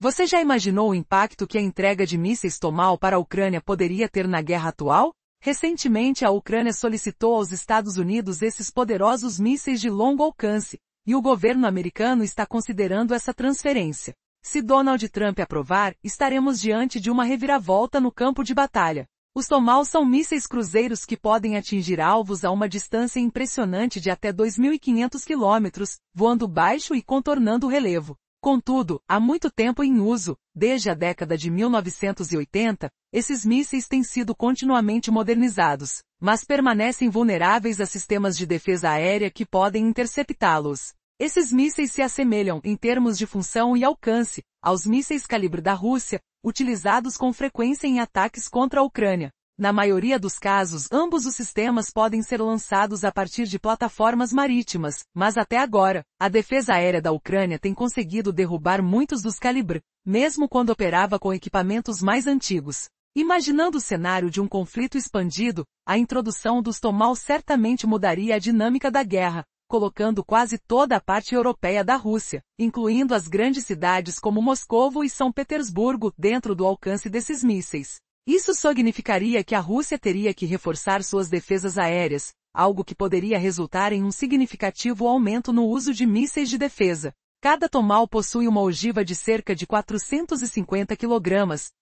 Você já imaginou o impacto que a entrega de mísseis Tomahawk para a Ucrânia poderia ter na guerra atual? Recentemente a Ucrânia solicitou aos Estados Unidos esses poderosos mísseis de longo alcance, e o governo americano está considerando essa transferência. Se Donald Trump aprovar, estaremos diante de uma reviravolta no campo de batalha. Os Tomahawk são mísseis cruzeiros que podem atingir alvos a uma distância impressionante de até 2.500 quilômetros, voando baixo e contornando o relevo. Contudo, há muito tempo em uso, desde a década de 1980, esses mísseis têm sido continuamente modernizados, mas permanecem vulneráveis a sistemas de defesa aérea que podem interceptá-los. Esses mísseis se assemelham, em termos de função e alcance, aos mísseis calibre da Rússia, utilizados com frequência em ataques contra a Ucrânia. Na maioria dos casos, ambos os sistemas podem ser lançados a partir de plataformas marítimas, mas até agora, a defesa aérea da Ucrânia tem conseguido derrubar muitos dos calibre, mesmo quando operava com equipamentos mais antigos. Imaginando o cenário de um conflito expandido, a introdução dos Tomahawk certamente mudaria a dinâmica da guerra, colocando quase toda a parte europeia da Rússia, incluindo as grandes cidades como Moscovo e São Petersburgo, dentro do alcance desses mísseis. Isso significaria que a Rússia teria que reforçar suas defesas aéreas, algo que poderia resultar em um significativo aumento no uso de mísseis de defesa. Cada Tomahawk possui uma ogiva de cerca de 450 kg,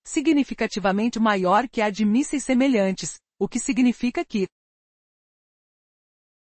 significativamente maior que a de mísseis semelhantes, o que significa que,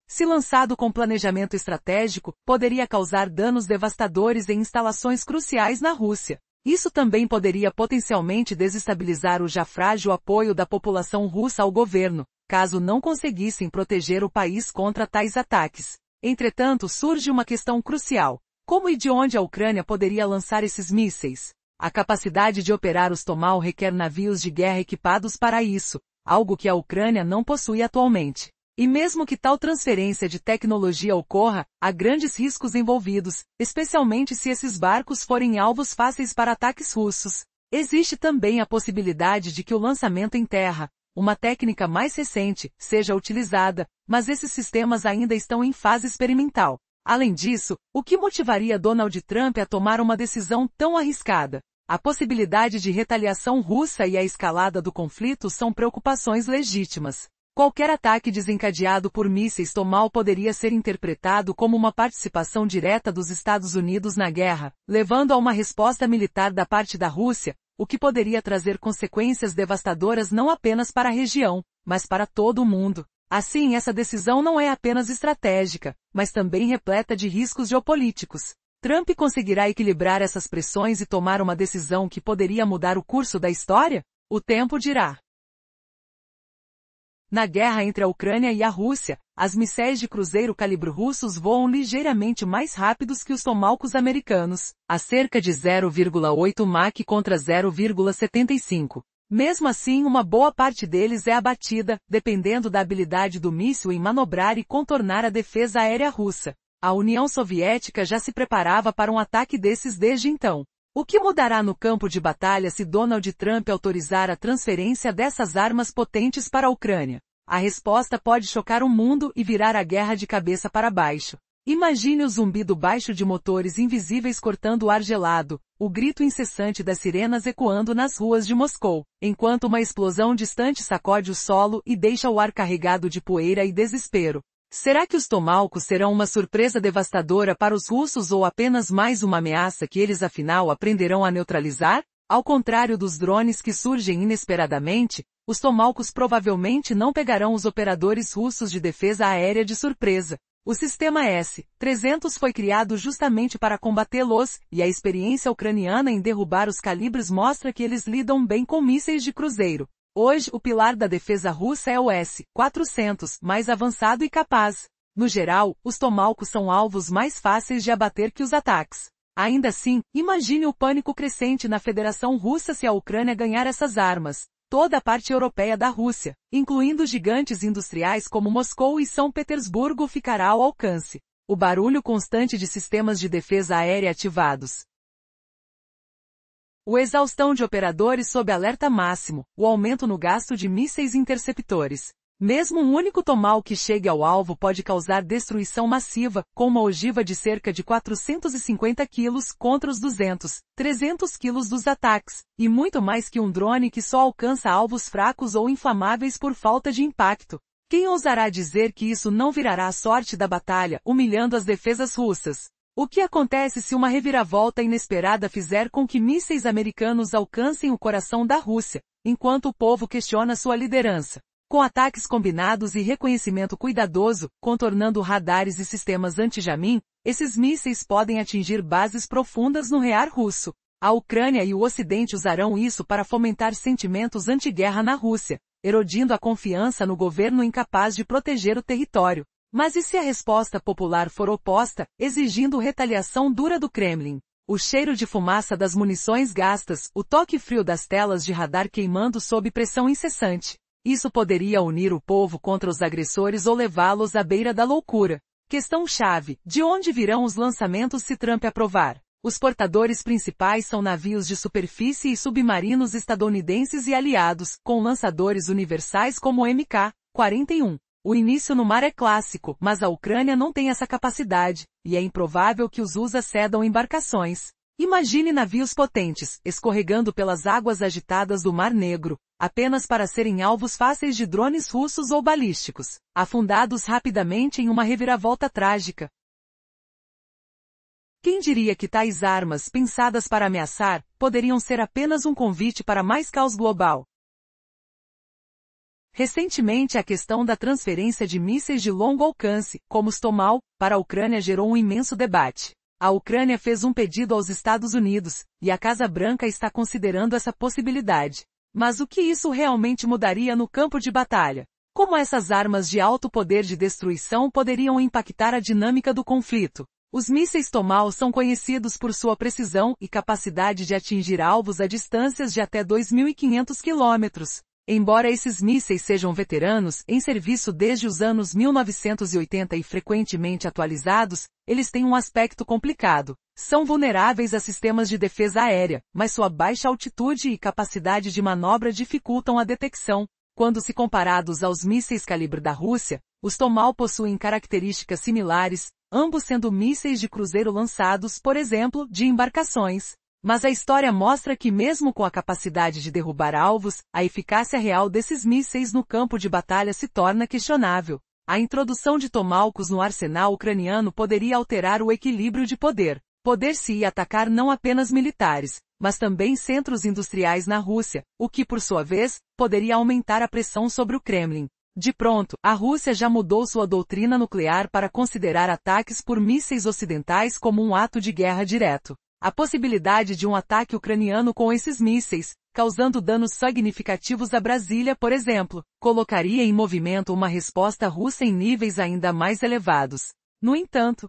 se lançado com planejamento estratégico, poderia causar danos devastadores em instalações cruciais na Rússia. Isso também poderia potencialmente desestabilizar o já frágil apoio da população russa ao governo, caso não conseguissem proteger o país contra tais ataques. Entretanto, surge uma questão crucial. Como e de onde a Ucrânia poderia lançar esses mísseis? A capacidade de operar os Tomahawk requer navios de guerra equipados para isso, algo que a Ucrânia não possui atualmente. E mesmo que tal transferência de tecnologia ocorra, há grandes riscos envolvidos, especialmente se esses barcos forem alvos fáceis para ataques russos. Existe também a possibilidade de que o lançamento em terra, uma técnica mais recente, seja utilizada, mas esses sistemas ainda estão em fase experimental. Além disso, o que motivaria Donald Trump a tomar uma decisão tão arriscada? A possibilidade de retaliação russa e a escalada do conflito são preocupações legítimas. Qualquer ataque desencadeado por mísseis Tomahawk poderia ser interpretado como uma participação direta dos Estados Unidos na guerra, levando a uma resposta militar da parte da Rússia, o que poderia trazer consequências devastadoras não apenas para a região, mas para todo o mundo. Assim, essa decisão não é apenas estratégica, mas também repleta de riscos geopolíticos. Trump conseguirá equilibrar essas pressões e tomar uma decisão que poderia mudar o curso da história? O tempo dirá. Na guerra entre a Ucrânia e a Rússia, as mísseis de cruzeiro calibre russos voam ligeiramente mais rápidos que os Tomahawks americanos, a cerca de 0,8 Mach contra 0,75. Mesmo assim, uma boa parte deles é abatida, dependendo da habilidade do míssil em manobrar e contornar a defesa aérea russa. A União Soviética já se preparava para um ataque desses desde então. O que mudará no campo de batalha se Donald Trump autorizar a transferência dessas armas potentes para a Ucrânia? A resposta pode chocar o mundo e virar a guerra de cabeça para baixo. Imagine o zumbido baixo de motores invisíveis cortando o ar gelado, o grito incessante das sirenas ecoando nas ruas de Moscou, enquanto uma explosão distante sacode o solo e deixa o ar carregado de poeira e desespero. Será que os Tomahawk serão uma surpresa devastadora para os russos ou apenas mais uma ameaça que eles afinal aprenderão a neutralizar? Ao contrário dos drones que surgem inesperadamente, os Tomahawks provavelmente não pegarão os operadores russos de defesa aérea de surpresa. O sistema S-300 foi criado justamente para combatê-los, e a experiência ucraniana em derrubar os calibres mostra que eles lidam bem com mísseis de cruzeiro. Hoje, o pilar da defesa russa é o S-400, mais avançado e capaz. No geral, os Tomahawk são alvos mais fáceis de abater que os ataques. Ainda assim, imagine o pânico crescente na Federação Russa se a Ucrânia ganhar essas armas. Toda a parte europeia da Rússia, incluindo gigantes industriais como Moscou e São Petersburgo, ficará ao alcance. O barulho constante de sistemas de defesa aérea ativados. O exaustão de operadores sob alerta máximo, o aumento no gasto de mísseis interceptores. Mesmo um único tomahawk que chegue ao alvo pode causar destruição massiva, com uma ogiva de cerca de 450 quilos contra os 200, 300 quilos dos ataques, e muito mais que um drone que só alcança alvos fracos ou inflamáveis por falta de impacto. Quem ousará dizer que isso não virará a sorte da batalha, humilhando as defesas russas? O que acontece se uma reviravolta inesperada fizer com que mísseis americanos alcancem o coração da Rússia, enquanto o povo questiona sua liderança? Com ataques combinados e reconhecimento cuidadoso, contornando radares e sistemas anti-jamming, esses mísseis podem atingir bases profundas no rear russo. A Ucrânia e o Ocidente usarão isso para fomentar sentimentos anti-guerra na Rússia, erodindo a confiança no governo incapaz de proteger o território. Mas e se a resposta popular for oposta, exigindo retaliação dura do Kremlin? O cheiro de fumaça das munições gastas, o toque frio das telas de radar queimando sob pressão incessante. Isso poderia unir o povo contra os agressores ou levá-los à beira da loucura. Questão-chave: de onde virão os lançamentos se Trump aprovar? Os portadores principais são navios de superfície e submarinos estadunidenses e aliados, com lançadores universais como o MK-41. O início no mar é clássico, mas a Ucrânia não tem essa capacidade, e é improvável que os USA cedam embarcações. Imagine navios potentes, escorregando pelas águas agitadas do Mar Negro, apenas para serem alvos fáceis de drones russos ou balísticos, afundados rapidamente em uma reviravolta trágica. Quem diria que tais armas, pensadas para ameaçar, poderiam ser apenas um convite para mais caos global? Recentemente a questão da transferência de mísseis de longo alcance, como os Tomahawk, para a Ucrânia gerou um imenso debate. A Ucrânia fez um pedido aos Estados Unidos, e a Casa Branca está considerando essa possibilidade. Mas o que isso realmente mudaria no campo de batalha? Como essas armas de alto poder de destruição poderiam impactar a dinâmica do conflito? Os mísseis Tomahawk são conhecidos por sua precisão e capacidade de atingir alvos a distâncias de até 2.500 quilômetros. Embora esses mísseis sejam veteranos, em serviço desde os anos 1980 e frequentemente atualizados, eles têm um aspecto complicado. São vulneráveis a sistemas de defesa aérea, mas sua baixa altitude e capacidade de manobra dificultam a detecção. Quando se comparados aos mísseis calibre da Rússia, os Tomahawk possuem características similares, ambos sendo mísseis de cruzeiro lançados, por exemplo, de embarcações. Mas a história mostra que mesmo com a capacidade de derrubar alvos, a eficácia real desses mísseis no campo de batalha se torna questionável. A introdução de Tomahawks no arsenal ucraniano poderia alterar o equilíbrio de poder. Poder-se-ia atacar não apenas militares, mas também centros industriais na Rússia, o que por sua vez, poderia aumentar a pressão sobre o Kremlin. De pronto, a Rússia já mudou sua doutrina nuclear para considerar ataques por mísseis ocidentais como um ato de guerra direto. A possibilidade de um ataque ucraniano com esses mísseis, causando danos significativos a Brasília, por exemplo, colocaria em movimento uma resposta russa em níveis ainda mais elevados. No entanto,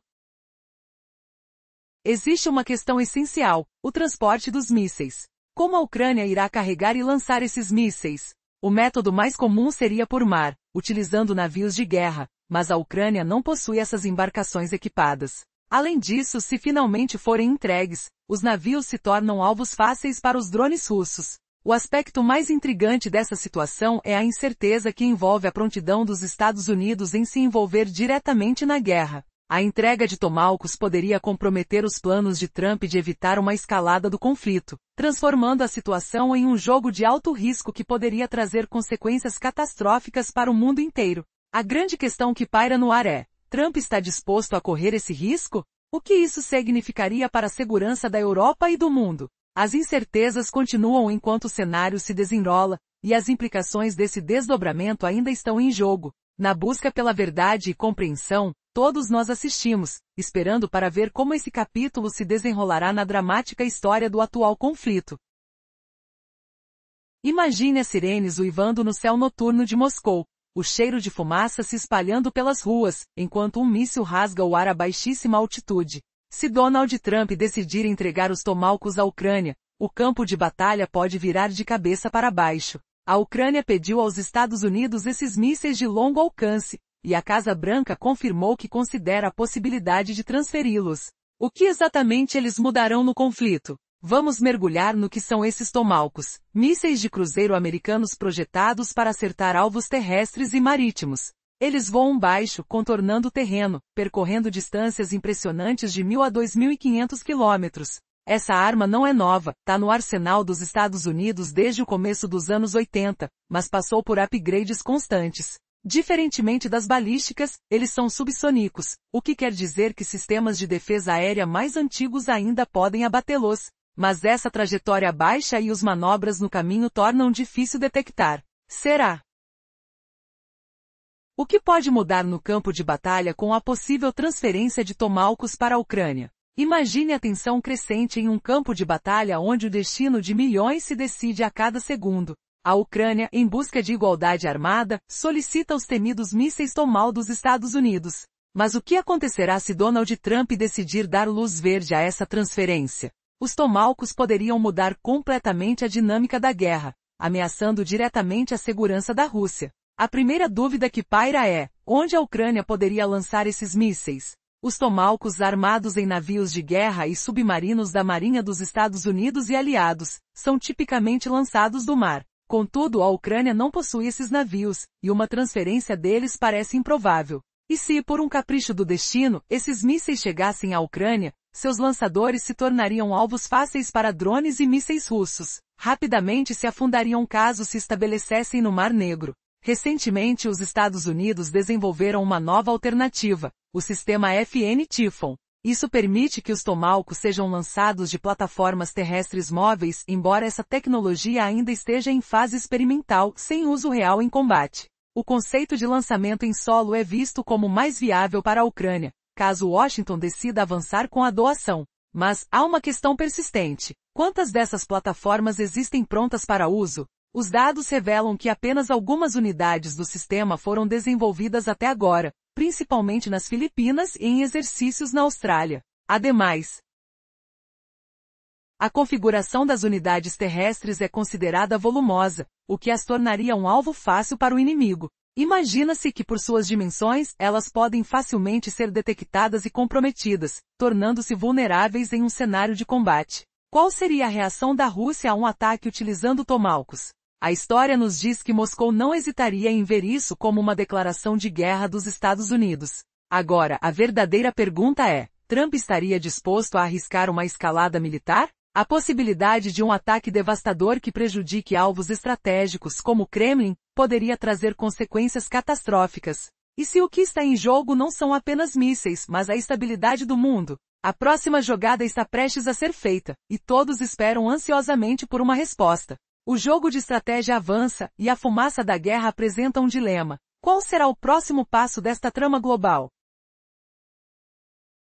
existe uma questão essencial: o transporte dos mísseis. Como a Ucrânia irá carregar e lançar esses mísseis? O método mais comum seria por mar, utilizando navios de guerra, mas a Ucrânia não possui essas embarcações equipadas. Além disso, se finalmente forem entregues, os navios se tornam alvos fáceis para os drones russos. O aspecto mais intrigante dessa situação é a incerteza que envolve a prontidão dos Estados Unidos em se envolver diretamente na guerra. A entrega de Tomahawks poderia comprometer os planos de Trump de evitar uma escalada do conflito, transformando a situação em um jogo de alto risco que poderia trazer consequências catastróficas para o mundo inteiro. A grande questão que paira no ar é: Trump está disposto a correr esse risco? O que isso significaria para a segurança da Europa e do mundo? As incertezas continuam enquanto o cenário se desenrola, e as implicações desse desdobramento ainda estão em jogo. Na busca pela verdade e compreensão, todos nós assistimos, esperando para ver como esse capítulo se desenrolará na dramática história do atual conflito. Imagine as sirenes uivando no céu noturno de Moscou. O cheiro de fumaça se espalhando pelas ruas, enquanto um míssil rasga o ar a baixíssima altitude. Se Donald Trump decidir entregar os Tomahawks à Ucrânia, o campo de batalha pode virar de cabeça para baixo. A Ucrânia pediu aos Estados Unidos esses mísseis de longo alcance, e a Casa Branca confirmou que considera a possibilidade de transferi-los. O que exatamente eles mudarão no conflito? Vamos mergulhar no que são esses Tomahawks, mísseis de cruzeiro americanos projetados para acertar alvos terrestres e marítimos. Eles voam baixo, contornando o terreno, percorrendo distâncias impressionantes de 1.000 a 2.500 quilômetros. Essa arma não é nova, tá no arsenal dos Estados Unidos desde o começo dos anos 80, mas passou por upgrades constantes. Diferentemente das balísticas, eles são subsônicos, o que quer dizer que sistemas de defesa aérea mais antigos ainda podem abatê-los. Mas essa trajetória baixa e os manobras no caminho tornam difícil detectar. Será? O que pode mudar no campo de batalha com a possível transferência de Tomahawks para a Ucrânia? Imagine a tensão crescente em um campo de batalha onde o destino de milhões se decide a cada segundo. A Ucrânia, em busca de igualdade armada, solicita os temidos mísseis Tomahawk dos Estados Unidos. Mas o que acontecerá se Donald Trump decidir dar luz verde a essa transferência? Os Tomahawks poderiam mudar completamente a dinâmica da guerra, ameaçando diretamente a segurança da Rússia. A primeira dúvida que paira é, onde a Ucrânia poderia lançar esses mísseis? Os Tomahawks armados em navios de guerra e submarinos da Marinha dos Estados Unidos e aliados, são tipicamente lançados do mar. Contudo, a Ucrânia não possui esses navios, e uma transferência deles parece improvável. E se, por um capricho do destino, esses mísseis chegassem à Ucrânia, seus lançadores se tornariam alvos fáceis para drones e mísseis russos. Rapidamente se afundariam caso se estabelecessem no Mar Negro. Recentemente os Estados Unidos desenvolveram uma nova alternativa, o sistema FN Typhoon. Isso permite que os Tomahawks sejam lançados de plataformas terrestres móveis, embora essa tecnologia ainda esteja em fase experimental, sem uso real em combate. O conceito de lançamento em solo é visto como mais viável para a Ucrânia, caso Washington decida avançar com a doação. Mas, há uma questão persistente. Quantas dessas plataformas existem prontas para uso? Os dados revelam que apenas algumas unidades do sistema foram desenvolvidas até agora, principalmente nas Filipinas e em exercícios na Austrália. Ademais, a configuração das unidades terrestres é considerada volumosa, o que as tornaria um alvo fácil para o inimigo. Imagina-se que por suas dimensões, elas podem facilmente ser detectadas e comprometidas, tornando-se vulneráveis em um cenário de combate. Qual seria a reação da Rússia a um ataque utilizando Tomahawks? A história nos diz que Moscou não hesitaria em ver isso como uma declaração de guerra dos Estados Unidos. Agora, a verdadeira pergunta é, Trump estaria disposto a arriscar uma escalada militar? A possibilidade de um ataque devastador que prejudique alvos estratégicos como o Kremlin, poderia trazer consequências catastróficas. E se o que está em jogo não são apenas mísseis, mas a estabilidade do mundo? A próxima jogada está prestes a ser feita, e todos esperam ansiosamente por uma resposta. O jogo de estratégia avança, e a fumaça da guerra apresenta um dilema. Qual será o próximo passo desta trama global?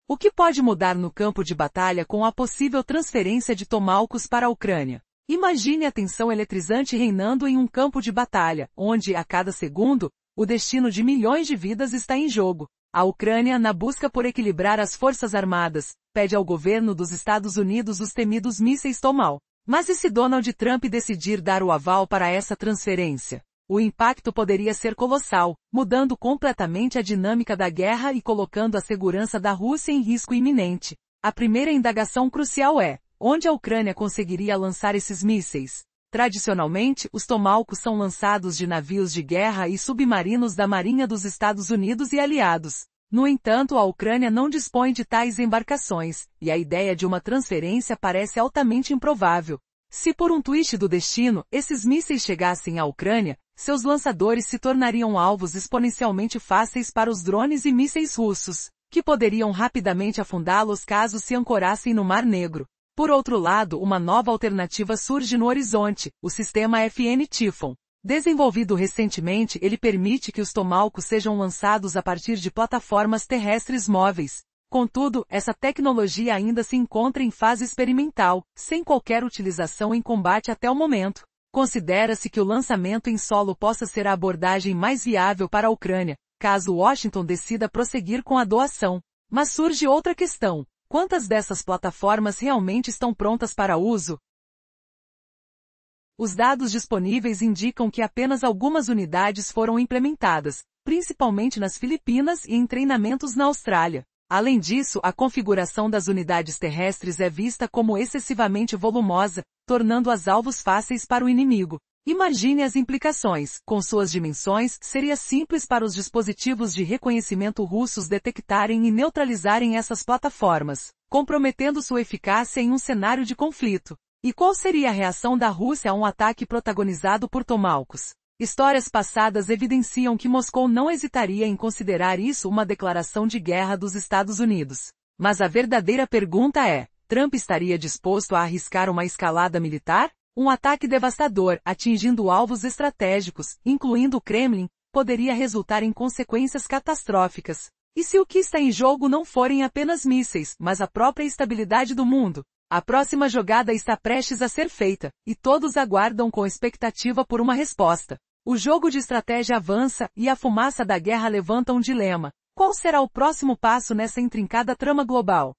O que pode mudar no campo de batalha com a possível transferência de Tomahawks para a Ucrânia? Imagine a tensão eletrizante reinando em um campo de batalha, onde, a cada segundo, o destino de milhões de vidas está em jogo. A Ucrânia, na busca por equilibrar as forças armadas, pede ao governo dos Estados Unidos os temidos mísseis Tomahawk. Mas e se Donald Trump decidir dar o aval para essa transferência? O impacto poderia ser colossal, mudando completamente a dinâmica da guerra e colocando a segurança da Rússia em risco iminente. A primeira indagação crucial é, onde a Ucrânia conseguiria lançar esses mísseis? Tradicionalmente, os Tomahawks são lançados de navios de guerra e submarinos da Marinha dos Estados Unidos e aliados. No entanto, a Ucrânia não dispõe de tais embarcações, e a ideia de uma transferência parece altamente improvável. Se por um twist do destino, esses mísseis chegassem à Ucrânia, seus lançadores se tornariam alvos exponencialmente fáceis para os drones e mísseis russos, que poderiam rapidamente afundá-los caso se ancorassem no Mar Negro. Por outro lado, uma nova alternativa surge no horizonte, o sistema FN Typhoon. Desenvolvido recentemente, ele permite que os Tomahawks sejam lançados a partir de plataformas terrestres móveis. Contudo, essa tecnologia ainda se encontra em fase experimental, sem qualquer utilização em combate até o momento. Considera-se que o lançamento em solo possa ser a abordagem mais viável para a Ucrânia, caso Washington decida prosseguir com a doação. Mas surge outra questão. Quantas dessas plataformas realmente estão prontas para uso? Os dados disponíveis indicam que apenas algumas unidades foram implementadas, principalmente nas Filipinas e em treinamentos na Austrália. Além disso, a configuração das unidades terrestres é vista como excessivamente volumosa, tornando-as alvos fáceis para o inimigo. Imagine as implicações. Com suas dimensões, seria simples para os dispositivos de reconhecimento russos detectarem e neutralizarem essas plataformas, comprometendo sua eficácia em um cenário de conflito. E qual seria a reação da Rússia a um ataque protagonizado por Tomahawks? Histórias passadas evidenciam que Moscou não hesitaria em considerar isso uma declaração de guerra dos Estados Unidos. Mas a verdadeira pergunta é: Trump estaria disposto a arriscar uma escalada militar? Um ataque devastador, atingindo alvos estratégicos, incluindo o Kremlin, poderia resultar em consequências catastróficas. E se o que está em jogo não forem apenas mísseis, mas a própria estabilidade do mundo? A próxima jogada está prestes a ser feita, e todos aguardam com expectativa por uma resposta. O jogo de estratégia avança, e a fumaça da guerra levanta um dilema. Qual será o próximo passo nessa intrincada trama global?